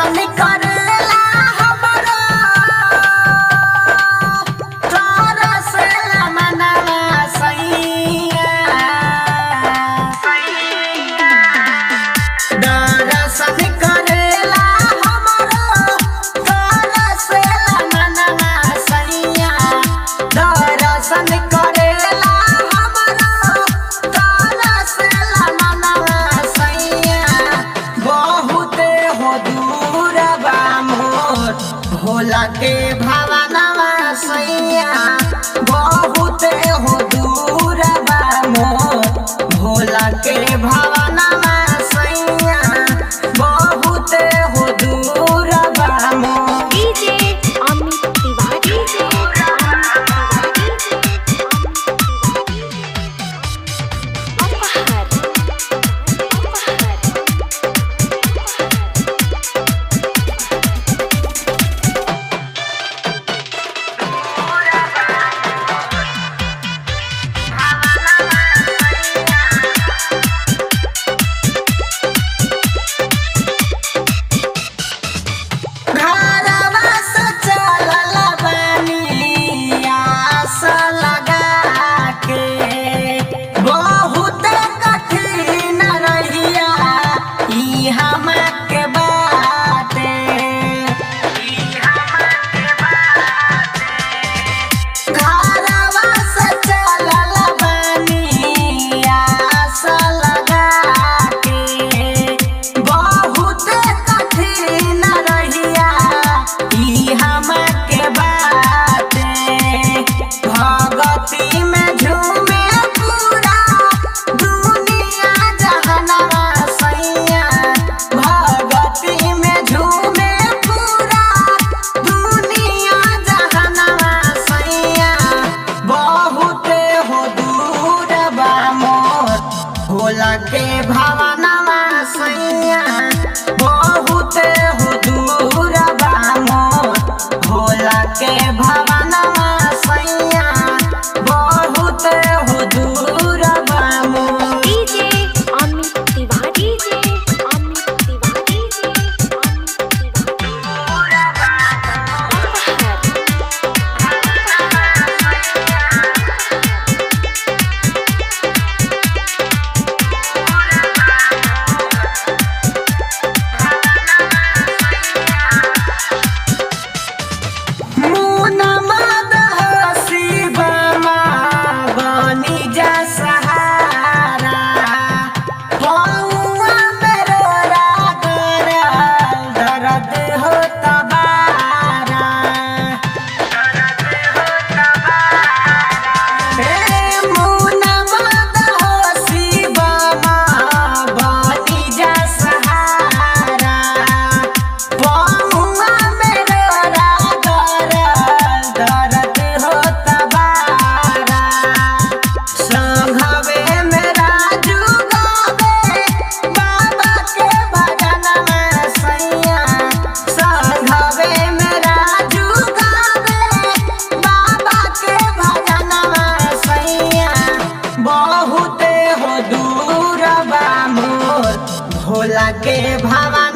दर्शन करेला हमरो तरसेला मनवा सैया दर्शन करेला हमरो तरसेला मनवा सैया दर्शन करेला हमरो तरसेला मनवा सैया बहुते हो दूर बा मोर भोला के भवनवा सैया बहुते हो दूर बा मोर भोला के भवनवा सैया बहुते हो दूर बा मोर डीजे अमित तिवारी घरवा से चलल बानी आस लगा के बहुत कठिन रहिया ई हमके बाटे घरवा से चलल बानी आस लगा के बहुत कठिन रहिया ई हमके बाटे भगती में झूमे पूरा दुनिया जहनवा सैया भगती में झूमे पूरा दुनिया जहनवा सैया बहुते हो दूर बा मोर भोला के भवनवा सैया बहुते हो दूर बा मोर भोला के भवनवा सैया बहुते हो दूर बा मोर डीजे अमित तिवारी मुन मद शिव बनी जा सहारा पौआ मेरो रागर दर्द हो तबारा मुन मद शिव बनी जा सहारा पौआ मेरो रागर दर्द हो तबारा संघवे मेरा जुगावे बाबा के भजनवा सैया संघवे मेरा जुगावे बाबा के भजनवा सैया बहुते हो दूर बा मोर भोला के भवन